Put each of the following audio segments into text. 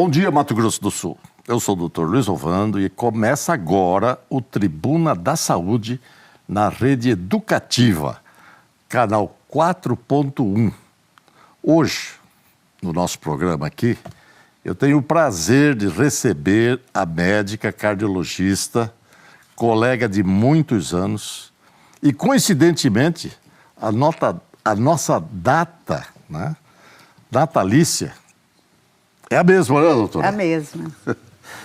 Bom dia, Mato Grosso do Sul. Eu sou o Dr. Luiz Ovando e começa agora o Tribuna da Saúde na Rede Educativa, canal 4.1. Hoje, no nosso programa aqui, eu tenho o prazer de receber a médica cardiologista, colega de muitos anos, e coincidentemente, a nossa data, né, natalícia é a mesma, né, doutora? A mesma.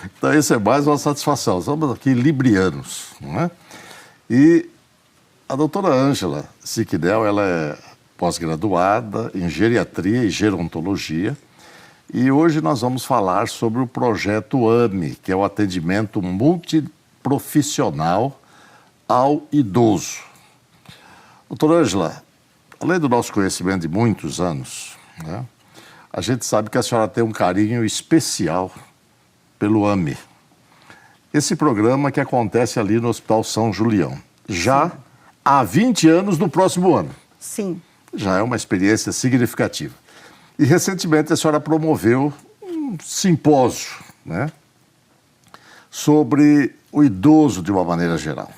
Então, isso é mais uma satisfação. Somos aqui librianos, não é? E a doutora Ângela Siquinel, ela é pós-graduada em geriatria e gerontologia. E hoje nós vamos falar sobre o projeto AME, que é o atendimento multiprofissional ao idoso. Doutora Ângela, além do nosso conhecimento de muitos anos, né, a gente sabe que a senhora tem um carinho especial pelo AME. Esse programa que acontece ali no Hospital São Julião. Já há 20 anos no próximo ano. Sim. Já é uma experiência significativa. E recentemente a senhora promoveu um simpósio, né, sobre o idoso de uma maneira geral.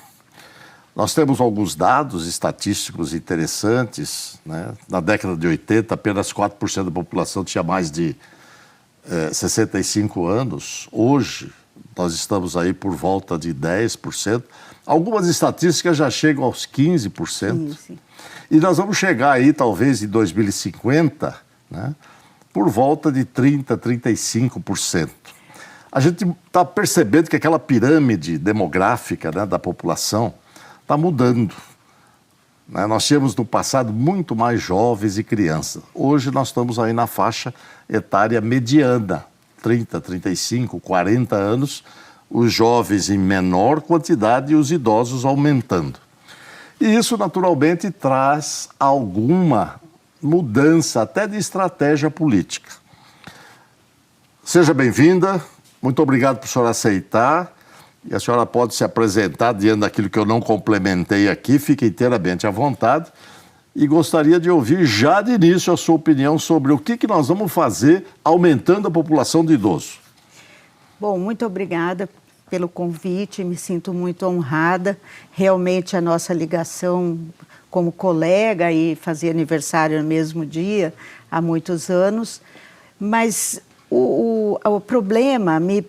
Nós temos alguns dados estatísticos interessantes, né? Na década de 80, apenas 4% da população tinha mais de 65 anos. Hoje, nós estamos aí por volta de 10%. Algumas estatísticas já chegam aos 15%. Sim. E nós vamos chegar aí, talvez, em 2050, né, por volta de 30%, 35%. A gente está percebendo que aquela pirâmide demográfica, né, da população está mudando. Né? Nós tínhamos no passado muito mais jovens e crianças. Hoje nós estamos aí na faixa etária mediana, 30, 35, 40 anos, os jovens em menor quantidade e os idosos aumentando. E isso naturalmente traz alguma mudança até de estratégia política. Seja bem-vinda, muito obrigado por a senhora aceitar. E a senhora pode se apresentar diante daquilo que eu não complementei aqui, fique inteiramente à vontade. E gostaria de ouvir já de início a sua opinião sobre o que nós vamos fazer aumentando a população de idosos. Bom, muito obrigada pelo convite, me sinto muito honrada. Realmente a nossa ligação como colega e fazer aniversário no mesmo dia há muitos anos. Mas o problema me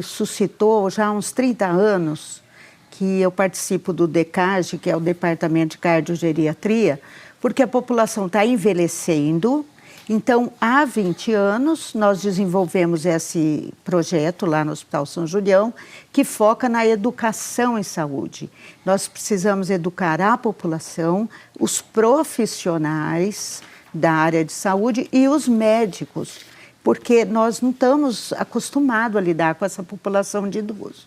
suscitou já há uns 30 anos que eu participo do DECAGE, que é o Departamento de Cardiogeriatria, porque a população está envelhecendo. Então, há 20 anos, nós desenvolvemos esse projeto lá no Hospital São Julião, que foca na educação em saúde. Nós precisamos educar a população, os profissionais da área de saúde e os médicos, porque nós não estamos acostumados a lidar com essa população de idosos.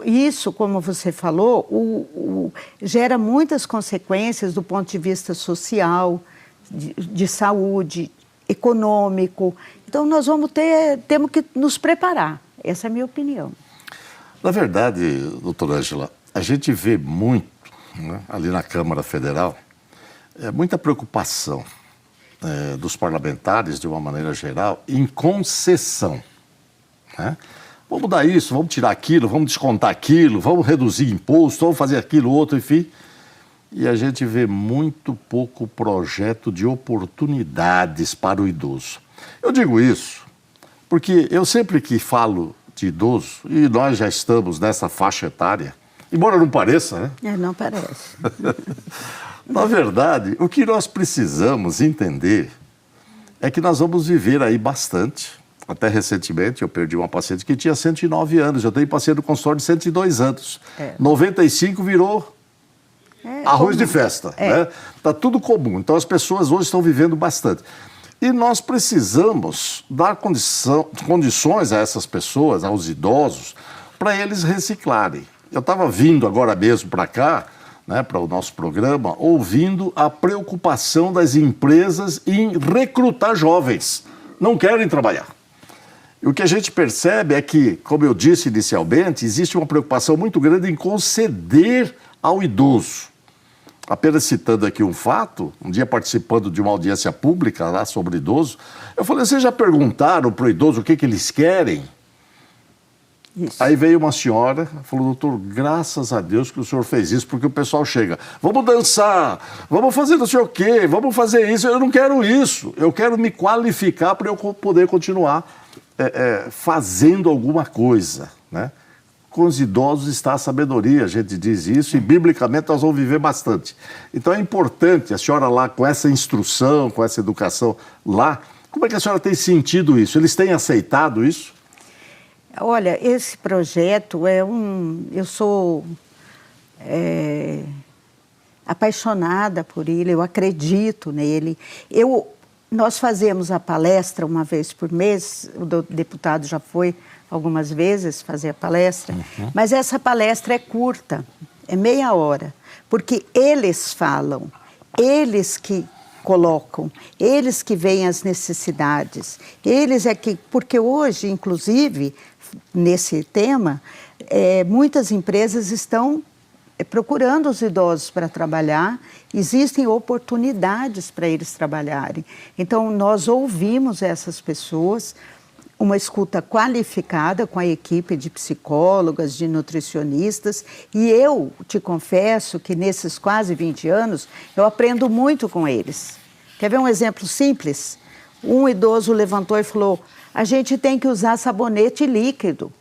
Isso, como você falou, gera muitas consequências do ponto de vista social, de saúde, econômico. Então, nós temos que nos preparar. Essa é a minha opinião. Na verdade, doutora Ângela, a gente vê muito, né, ali na Câmara Federal, muita preocupação dos parlamentares, de uma maneira geral, em concessão. Né? Vamos mudar isso, vamos tirar aquilo, vamos descontar aquilo, vamos reduzir imposto, vamos fazer aquilo, outro, enfim. E a gente vê muito pouco projeto de oportunidades para o idoso. Eu digo isso porque eu sempre que falo de idoso, e nós já estamos nessa faixa etária, embora não pareça, né? Não parece. Na verdade, o que nós precisamos entender é que nós vamos viver aí bastante. Até recentemente eu perdi uma paciente que tinha 109 anos, eu tenho paciente no consultório de 102 anos. 95 virou arroz de festa, né? Tá tudo comum, então as pessoas hoje estão vivendo bastante. E nós precisamos dar condições a essas pessoas, aos idosos, para eles reciclarem. Eu estava vindo agora mesmo para cá, né, para o nosso programa, ouvindo a preocupação das empresas em recrutar jovens. Não querem trabalhar. E o que a gente percebe é que, como eu disse inicialmente, existe uma preocupação muito grande em conceder ao idoso apenas citando aqui um fato, um dia participando de uma audiência pública lá sobre idoso, eu falei, vocês já perguntaram para o idoso o que eles querem? Isso. Aí veio uma senhora, falou, doutor, graças a Deus que o senhor fez isso, porque o pessoal chega, vamos dançar, vamos fazer não sei o quê, vamos fazer isso, eu não quero isso, eu quero me qualificar para eu poder continuar fazendo alguma coisa, né? Com os idosos está a sabedoria, a gente diz isso, e biblicamente nós vamos viver bastante. Então é importante, a senhora lá com essa instrução, com essa educação lá, como é que a senhora tem sentido isso? Eles têm aceitado isso? Olha, esse projeto eu sou apaixonada por ele, eu acredito nele. Nós fazemos a palestra uma vez por mês, o deputado já foi algumas vezes fazer a palestra, mas essa palestra é curta, é meia hora, porque eles falam, eles que colocam, eles que veem as necessidades, porque hoje, inclusive, nesse tema, muitas empresas estão procurando os idosos para trabalhar, existem oportunidades para eles trabalharem. Então, nós ouvimos essas pessoas, uma escuta qualificada com a equipe de psicólogas, de nutricionistas, e eu te confesso que nesses quase 20 anos eu aprendo muito com eles. Quer ver um exemplo simples? Um idoso levantou e falou, a gente tem que usar sabonete líquido,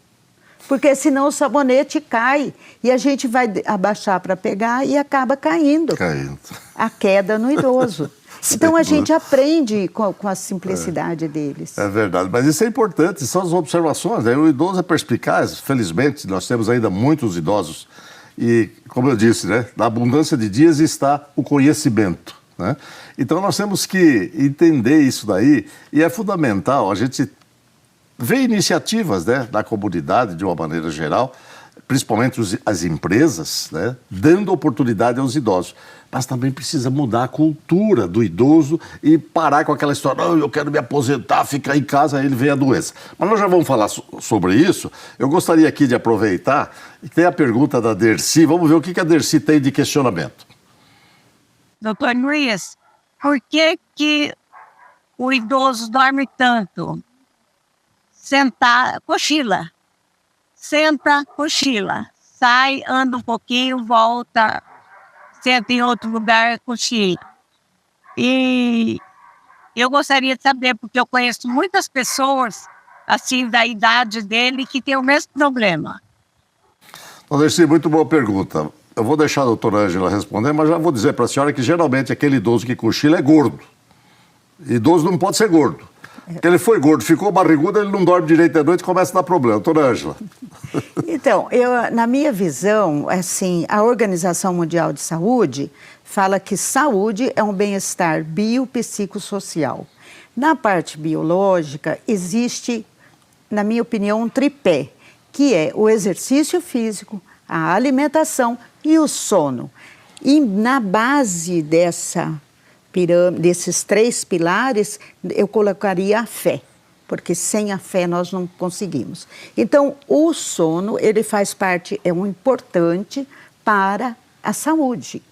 porque senão o sabonete cai e a gente vai abaixar para pegar e acaba caindo. A queda no idoso. Então a gente aprende com a simplicidade deles. É verdade, mas isso é importante, são as observações, né? O idoso é perspicaz, felizmente nós temos ainda muitos idosos e, como eu disse, né, na abundância de dias está o conhecimento, né? Então nós temos que entender isso daí e é fundamental a gente ver iniciativas, né, da comunidade de uma maneira geral, principalmente as empresas, né, dando oportunidade aos idosos. Mas também precisa mudar a cultura do idoso e parar com aquela história, não, eu quero me aposentar, ficar em casa, aí ele vem a doença. Mas nós já vamos falar sobre isso. Eu gostaria aqui de aproveitar, e tem a pergunta da Dercy, vamos ver o que a Dercy tem de questionamento. Doutor Luiz, por que o idoso dorme tanto? Sentar, cochila. Senta, cochila. Sai, anda um pouquinho, volta, senta em outro lugar, cochila. E eu gostaria de saber, porque eu conheço muitas pessoas, assim, da idade dele, que têm o mesmo problema. Dercy, muito boa pergunta. Eu vou deixar a doutora Ângela responder, mas já vou dizer para a senhora que geralmente aquele idoso que cochila é gordo. Idoso não pode ser gordo. Porque ele foi gordo, ficou barrigudo, ele não dorme direito à noite e começa a dar problema. Doutora Ângela. Então, na minha visão, assim, a Organização Mundial de Saúde fala que saúde é um bem-estar biopsicossocial. Na parte biológica, existe, na minha opinião, um tripé, que é o exercício físico, a alimentação e o sono. E na base desses três pilares, eu colocaria a fé, porque sem a fé nós não conseguimos. Então, o sono, ele faz parte, importante para a saúde.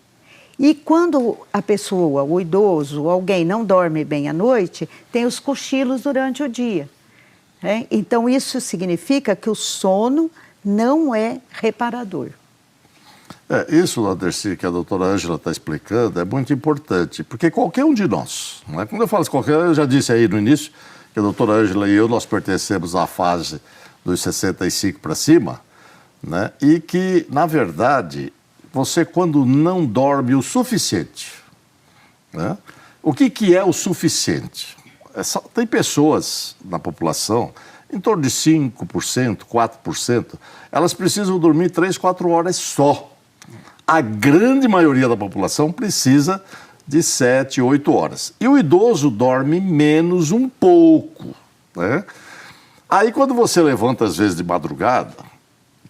E quando a pessoa, o idoso, alguém não dorme bem à noite, tem os cochilos durante o dia. Né? Então, isso significa que o sono não é reparador. Isso, Dercy, que a doutora Ângela está explicando, é muito importante, porque qualquer um de nós, não é? Quando eu falo de qualquer um, eu já disse aí no início que a doutora Ângela e eu, nós pertencemos à fase dos 65 para cima, né? E que, na verdade, você quando não dorme o suficiente, né? O que é o suficiente? Tem pessoas na população, em torno de 5%, 4%, elas precisam dormir 3, 4 horas só. A grande maioria da população precisa de 7, 8 horas. E o idoso dorme menos um pouco, né? Aí quando você levanta às vezes de madrugada,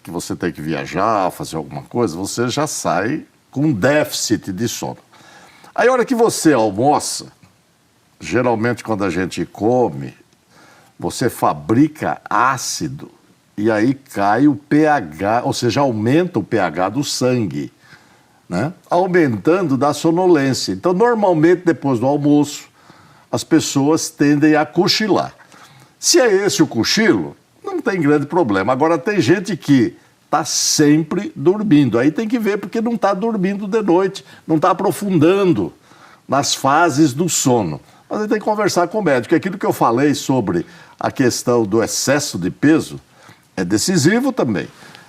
que você tem que viajar, fazer alguma coisa, você já sai com déficit de sono. Aí a hora que você almoça, geralmente quando a gente come, você fabrica ácido e aí cai o pH, ou seja, aumenta o pH do sangue. né? Aumentando da sonolência. Então, normalmente, depois do almoço, as pessoas tendem a cochilar. Se é esse o cochilo, não tem grande problema. Agora, tem gente que está sempre dormindo. Aí tem que ver porque não está dormindo de noite, não está aprofundando nas fases do sono. Mas aí tem que conversar com o médico. Aquilo que eu falei sobre a questão do excesso de peso é decisivo também.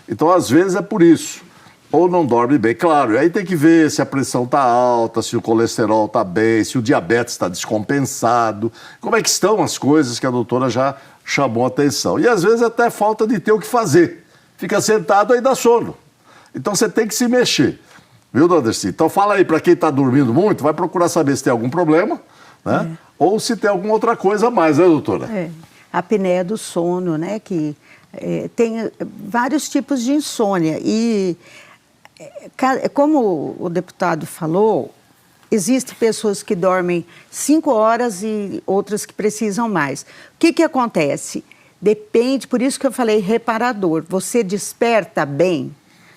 Então, às vezes, é por isso. Ou não dorme bem, claro. Aí tem que ver se a pressão está alta, se o colesterol está bem, se o diabetes está descompensado. Como é que estão as coisas que a doutora já chamou a atenção. E às vezes até falta de ter o que fazer. Fica sentado aí dá sono. Então você tem que se mexer. Viu, dona Dercy? Então fala aí para quem está dormindo muito, vai procurar saber se tem algum problema, né? Ou se tem alguma outra coisa a mais, né, doutora? A apneia do sono, né? Que tem vários tipos de insônia. E como o deputado falou, existem pessoas que dormem 5 horas e outras que precisam mais. O que acontece? Depende, por isso que eu falei reparador. Você desperta bem,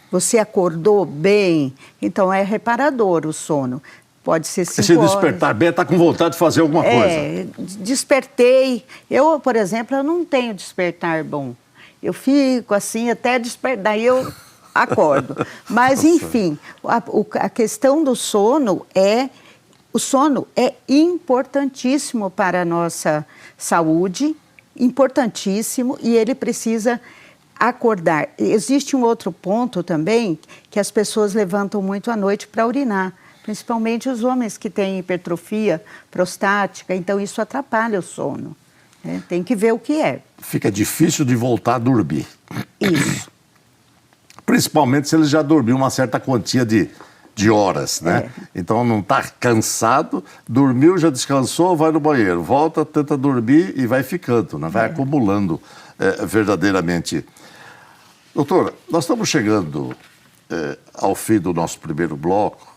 você acordou bem, então é reparador o sono. Pode ser 5 horas. Se despertar bem, está com vontade de fazer alguma coisa. Despertei. Eu, por exemplo, eu não tenho despertar bom. Eu fico assim até despertar, daí eu acordo. Mas, enfim, a questão do sono o sono é importantíssimo para a nossa saúde, importantíssimo, e ele precisa acordar. Existe um outro ponto também, que as pessoas levantam muito à noite para urinar, principalmente os homens que têm hipertrofia prostática, então isso atrapalha o sono. Né? Tem que ver o que é. Fica difícil de voltar a dormir. Isso. Principalmente se ele já dormiu uma certa quantia de horas, né? Então não está cansado, dormiu, já descansou, vai no banheiro, volta, tenta dormir e vai ficando, né? Vai acumulando verdadeiramente. Doutora, nós estamos chegando ao fim do nosso primeiro bloco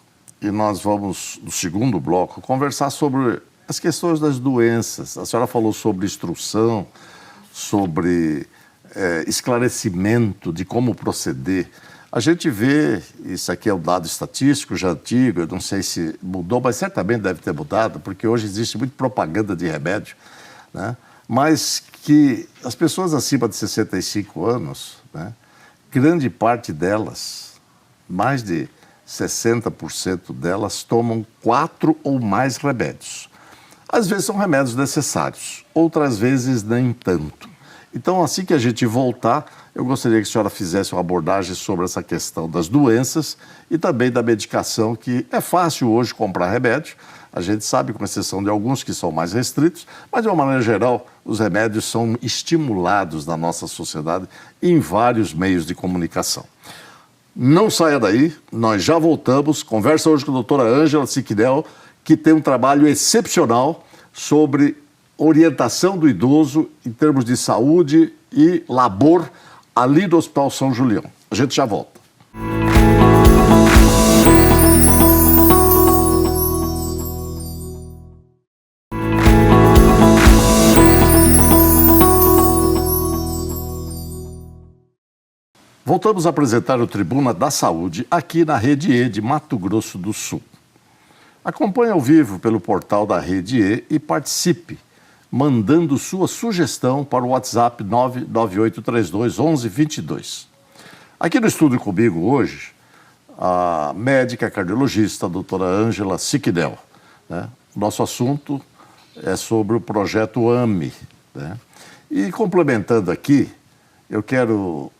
e nós vamos, no segundo bloco, conversar sobre as questões das doenças. A senhora falou sobre instrução, sobre esclarecimento de como proceder. A gente vê, isso aqui é um dado estatístico já antigo, eu não sei se mudou, mas certamente deve ter mudado, porque hoje existe muita propaganda de remédio, né? Mas que as pessoas acima de 65 anos, né, grande parte delas, mais de 60% delas, tomam 4 ou mais remédios. Às vezes são remédios necessários, outras vezes nem tanto. Então, assim que a gente voltar, eu gostaria que a senhora fizesse uma abordagem sobre essa questão das doenças e também da medicação, que é fácil hoje comprar remédio. A gente sabe, com exceção de alguns que são mais restritos, mas de uma maneira geral, os remédios são estimulados na nossa sociedade em vários meios de comunicação. Não saia daí, nós já voltamos. Conversa hoje com a doutora Ângela Siquinel, que tem um trabalho excepcional sobre orientação do idoso em termos de saúde e labor ali do Hospital São Julião. A gente já volta. Voltamos a apresentar o Tribuna da Saúde aqui na Rede E de Mato Grosso do Sul. Acompanhe ao vivo pelo portal da Rede E e participe, mandando sua sugestão para o WhatsApp 998321122. Aqui no estúdio comigo hoje, a médica cardiologista, a doutora Ângela Siquinel, né? Nosso assunto é sobre o projeto AME, né? E complementando aqui, eu quero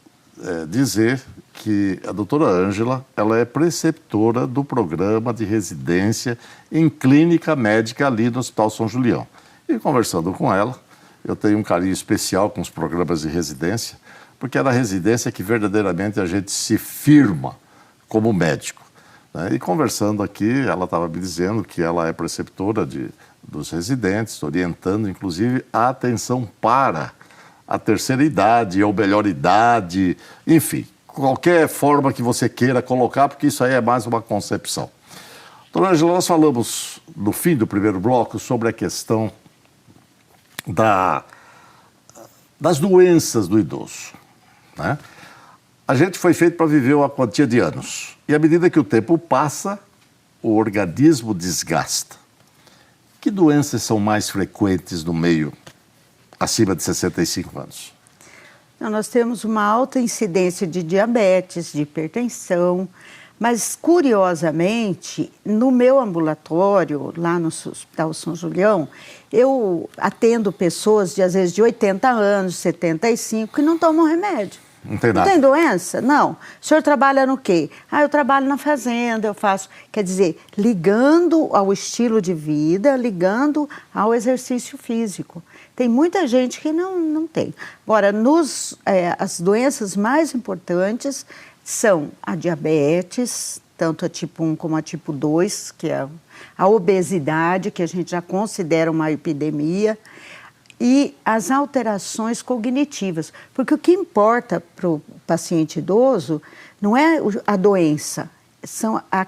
dizer que a doutora Ângela, ela é preceptora do programa de residência em clínica médica ali no Hospital São Julião. E conversando com ela, eu tenho um carinho especial com os programas de residência, porque é na residência que verdadeiramente a gente se firma como médico, né? E conversando aqui, ela estava me dizendo que ela é preceptora dos residentes, orientando inclusive a atenção para a terceira idade ou melhor idade, enfim, qualquer forma que você queira colocar, porque isso aí é mais uma concepção. Doutora Ângela, nós falamos no fim do primeiro bloco sobre a questão das doenças do idoso, né? A gente foi feito para viver uma quantia de anos. E à medida que o tempo passa, o organismo desgasta. Que doenças são mais frequentes no meio acima de 65 anos? Então, nós temos uma alta incidência de diabetes, de hipertensão, mas, curiosamente, no meu ambulatório, lá no Hospital São Julião, eu atendo pessoas, às vezes, de 80 anos, 75, que não tomam remédio. Não tem nada. Não tem doença? Não. O senhor trabalha no quê? Eu trabalho na fazenda, eu faço... Quer dizer, ligando ao estilo de vida, ligando ao exercício físico. Tem muita gente que não tem. Agora, as doenças mais importantes são a diabetes, tanto a tipo 1 como a tipo 2, que é a obesidade, que a gente já considera uma epidemia, e as alterações cognitivas. Porque o que importa para o paciente idoso não é a doença, são a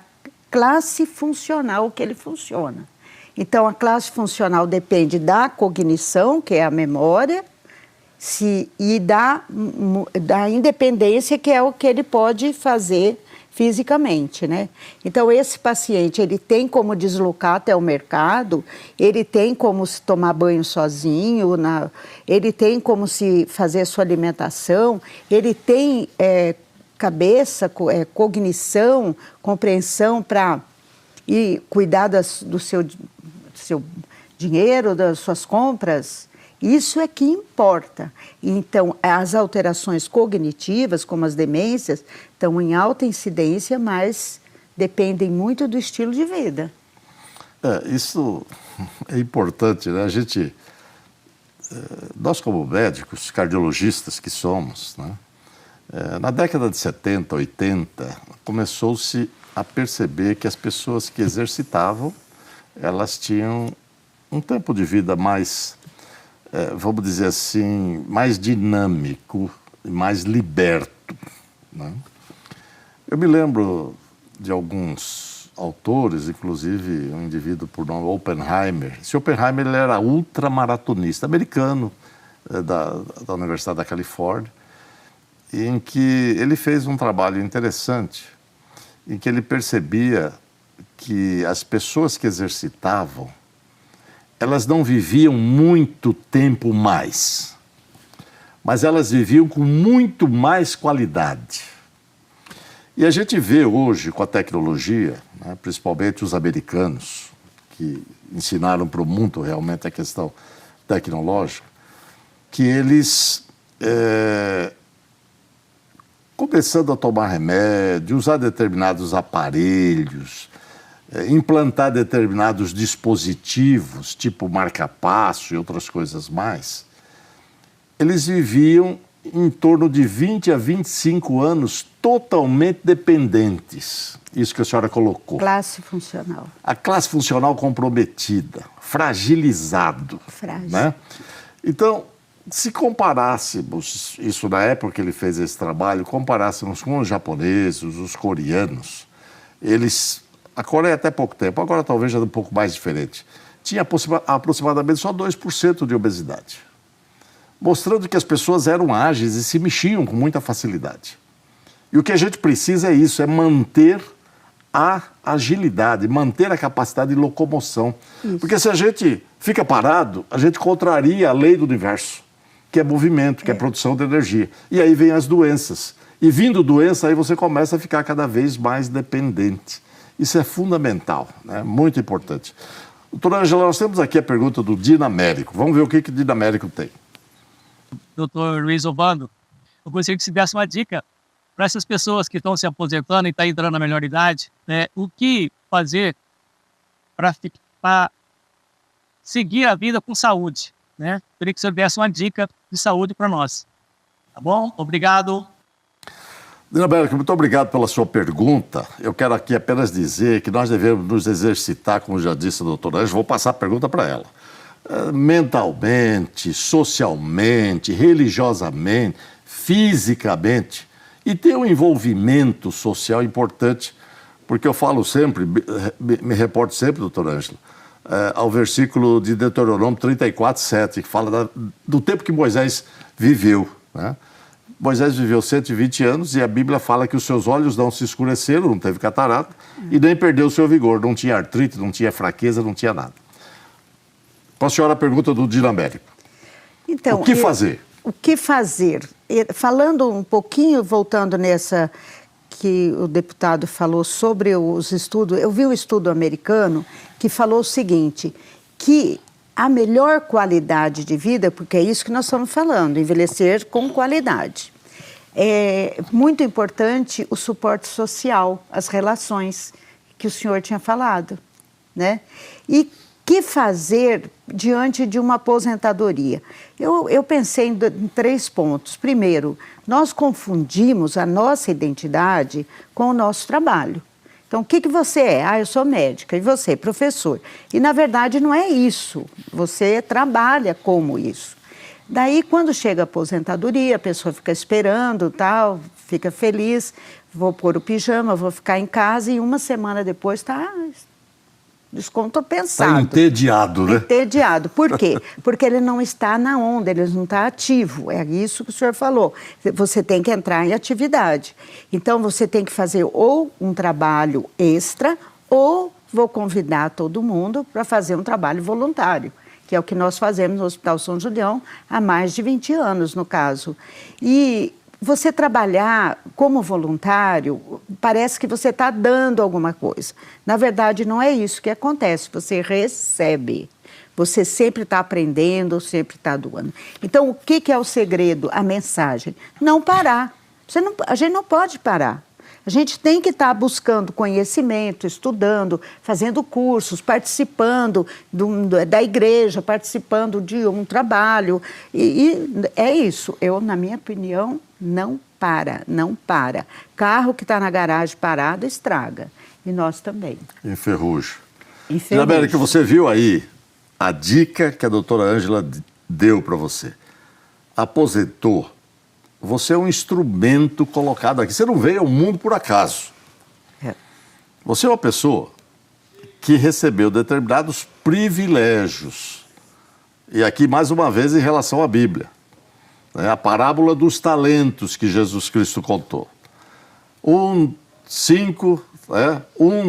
classe funcional que ele funciona. Então, a classe funcional depende da cognição, que é a memória, e da independência, que é o que ele pode fazer fisicamente, né? Então, esse paciente, ele tem como deslocar até o mercado, ele tem como se tomar banho sozinho, ele tem como se fazer a sua alimentação, ele tem cabeça, cognição, compreensão para cuidar do seu dinheiro, das suas compras. Isso é que importa. Então, as alterações cognitivas, como as demências, estão em alta incidência, mas dependem muito do estilo de vida. Isso é importante, né? Nós como médicos, cardiologistas que somos, né? Na década de 70, 80, começou-se a perceber que as pessoas que exercitavam, elas tinham um tempo de vida mais... vamos dizer assim, mais dinâmico, mais liberto, né? Eu me lembro de alguns autores, inclusive um indivíduo por nome Oppenheimer. Esse Oppenheimer, ele era ultramaratonista americano, da Universidade da Califórnia, em que ele fez um trabalho interessante, em que ele percebia que as pessoas que exercitavam, elas não viviam muito tempo mais, mas elas viviam com muito mais qualidade. E a gente vê hoje, com a tecnologia, né, principalmente os americanos, que ensinaram para o mundo realmente a questão tecnológica, que eles, começando a tomar remédio, usar determinados aparelhos, implantar determinados dispositivos, tipo marca-passo e outras coisas mais, eles viviam em torno de 20 a 25 anos totalmente dependentes. Isso que a senhora colocou. Classe funcional. A classe funcional comprometida, fragilizado. Frágil. Né? Então, se comparássemos isso na época que ele fez esse trabalho, comparássemos com os japoneses, os coreanos, eles... A Coreia até pouco tempo, agora talvez já um pouco mais diferente, tinha aproximadamente só 2% de obesidade, mostrando que as pessoas eram ágeis e se mexiam com muita facilidade. E o que a gente precisa é isso, é manter a agilidade, manter a capacidade de locomoção. Isso. Porque se a gente fica parado, a gente contraria a lei do universo, que é movimento, que é produção de energia. E aí vem as doenças. E vindo doença, aí você começa a ficar cada vez mais dependente. Isso é fundamental, né? Muito importante. Doutora Ângela, nós temos aqui a pergunta do Dinamérico. Vamos ver o que o Dinamérico tem. Doutor Luiz Ovando, eu gostaria que você desse uma dica para essas pessoas que estão se aposentando e estão entrando na melhor idade, né? O que fazer para seguir a vida com saúde, né? Eu queria que o senhor desse uma dica de saúde para nós. Tá bom? Obrigado. Dinamérico, muito obrigado pela sua pergunta. Eu quero aqui apenas dizer que nós devemos nos exercitar, como já disse a doutora Ângela, vou passar a pergunta para ela. Mentalmente, socialmente, religiosamente, fisicamente, e ter um envolvimento social importante, porque eu falo sempre, me reporto sempre, doutora Ângela, ao versículo de Deuteronômio 34:7, que fala do tempo que Moisés viveu, né? Moisés viveu 120 anos e a Bíblia fala que os seus olhos não se escureceram, não teve catarata e nem perdeu o seu vigor, não tinha artrite, não tinha fraqueza, não tinha nada. Para a senhora a pergunta do Dinamérico. Então, o que fazer? O que fazer? Falando um pouquinho, voltando nessa que o deputado falou sobre os estudos, eu vi um estudo americano que falou o seguinte, que a melhor qualidade de vida, porque é isso que nós estamos falando, envelhecer com qualidade. É muito importante o suporte social, as relações que o senhor tinha falado, né? E que fazer diante de uma aposentadoria? Eu pensei em 3 pontos. Primeiro, nós confundimos a nossa identidade com o nosso trabalho. Então, o que você é? Ah, eu sou médica. E você, professor? E, na verdade, não é isso. Você trabalha como isso. Daí, quando chega a aposentadoria, a pessoa fica esperando, tal, fica feliz, vou pôr o pijama, vou ficar em casa e uma semana depois está descompensado. Está entediado, né? Entediado. Por quê? Porque ele não está na onda, ele não está ativo. É isso que o senhor falou. Você tem que entrar em atividade. Então, você tem que fazer ou um trabalho extra ou vou convidar todo mundo para fazer um trabalho voluntário, que é o que nós fazemos no Hospital São Julião há mais de 20 anos, no caso. E você trabalhar como voluntário, parece que você está dando alguma coisa. Na verdade, não é isso que acontece, você recebe. Você sempre está aprendendo, sempre está doando. Então, o que é o segredo, a mensagem? Não parar. A gente não pode parar. A gente tem que estar buscando conhecimento, estudando, fazendo cursos, participando da igreja, participando de um trabalho. E é isso. Eu, na minha opinião, não para. Carro que está na garagem parado estraga. E nós também. Enferruja. América, você viu aí a dica que a doutora Ângela deu para você. Aposentou. Você é um instrumento colocado aqui. Você não veio ao mundo por acaso. Você é uma pessoa que recebeu determinados privilégios. E aqui, mais uma vez, em relação à Bíblia. A parábola dos talentos que Jesus Cristo contou. 5,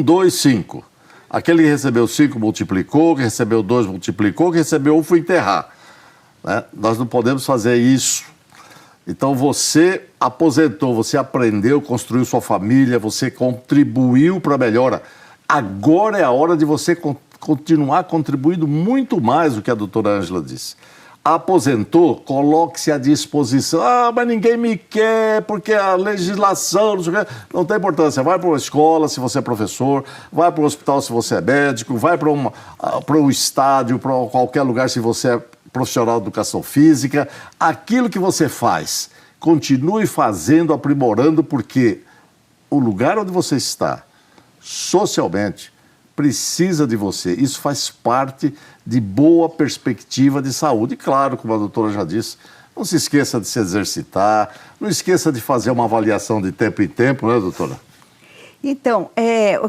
2, 5. Aquele que recebeu 5 multiplicou, que recebeu 2 multiplicou, que recebeu 1 foi enterrar. Nós não podemos fazer isso. Então você aposentou, você aprendeu, construiu sua família, você contribuiu para a melhora. Agora é a hora de você continuar contribuindo muito mais do que a doutora Ângela disse. Aposentou, coloque-se à disposição. Ah, mas ninguém me quer, porque a legislação, não tem importância. Vai para uma escola se você é professor, vai para o hospital se você é médico, vai para um estádio, para qualquer lugar se você é profissional de educação física. Aquilo que você faz, continue fazendo, aprimorando, porque o lugar onde você está, socialmente, precisa de você. Isso faz parte de boa perspectiva de saúde. E claro, como a doutora já disse, não se esqueça de se exercitar, não esqueça de fazer uma avaliação de tempo em tempo, né, doutora? Então,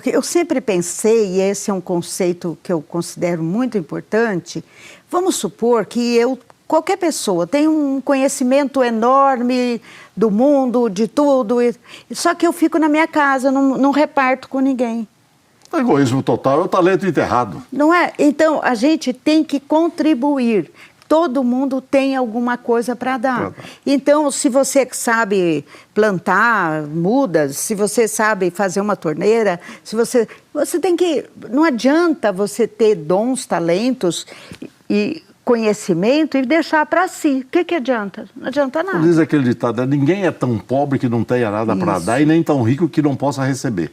eu sempre pensei, e esse é um conceito que eu considero muito importante, vamos supor que qualquer pessoa tem um conhecimento enorme do mundo, de tudo, só que eu fico na minha casa, não reparto com ninguém. O egoísmo total é o talento enterrado. Não é? Então, a gente tem que contribuir. Todo mundo tem alguma coisa para dar. Então, se você sabe plantar mudas, se você sabe fazer uma torneira, você tem que... Não adianta você ter dons, talentos e conhecimento e deixar para si. O que adianta? Não adianta nada. Diz aquele ditado, ninguém é tão pobre que não tenha nada para dar e nem tão rico que não possa receber.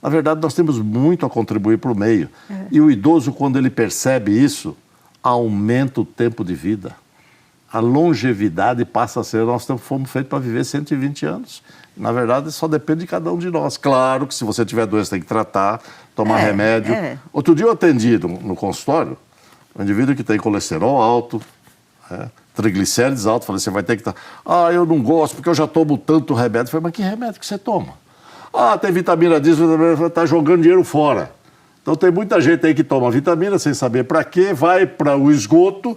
Na verdade, nós temos muito a contribuir para o meio. E o idoso, quando ele percebe isso, aumenta o tempo de vida. A longevidade passa a ser... Nós fomos feitos para viver 120 anos. Na verdade, só depende de cada um de nós. Claro que se você tiver doença, tem que tratar, tomar remédio. Outro dia eu atendi no consultório um indivíduo que tem colesterol alto, triglicérides altos. Falei, você vai ter que... eu não gosto porque eu já tomo tanto remédio. Falei, mas que remédio que você toma? Tem vitamina D, está jogando dinheiro fora. Então tem muita gente aí que toma vitamina sem saber para quê, vai para o esgoto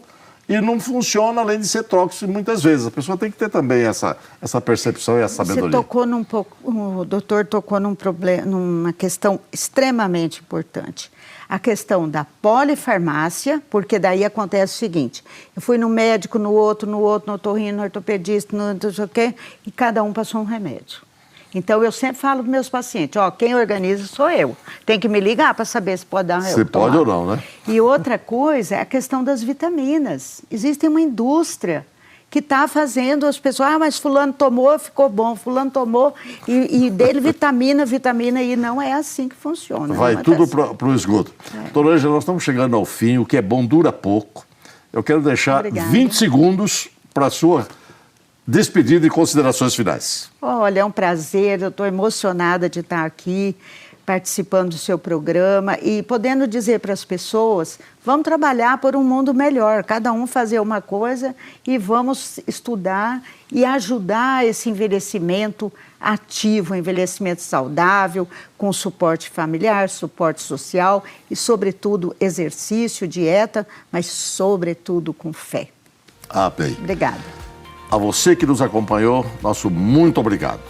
e não funciona além de ser tóxico muitas vezes. A pessoa tem que ter também essa percepção e essa sabedoria. O doutor tocou num problema, numa questão extremamente importante. A questão da polifarmácia, porque daí acontece o seguinte, eu fui no médico, no outro, no otorrino, no ortopedista, no não sei o quê, e cada um passou um remédio. Então, eu sempre falo para meus pacientes, ó, quem organiza sou eu. Tem que me ligar para saber se pode dar um remédio. Se pode ou não, né? E outra coisa é a questão das vitaminas. Existe uma indústria que está fazendo as pessoas, mas fulano tomou, ficou bom, fulano tomou, e dele vitamina, e não é assim que funciona. Vai tudo para o esgoto. Doutora Ângela, nós estamos chegando ao fim, o que é bom dura pouco. Eu quero deixar 20 segundos para a sua despedida e considerações finais. Olha, é um prazer, eu estou emocionada de estar aqui, participando do seu programa e podendo dizer para as pessoas, vamos trabalhar por um mundo melhor, cada um fazer uma coisa e vamos estudar e ajudar esse envelhecimento ativo, envelhecimento saudável, com suporte familiar, suporte social e, sobretudo, exercício, dieta, mas, sobretudo, com fé. Bem. Obrigada. A você que nos acompanhou, nosso muito obrigado.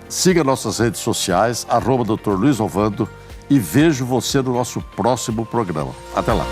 Siga nossas redes sociais, @Dr. Luiz Ovando, e vejo você no nosso próximo programa. Até lá.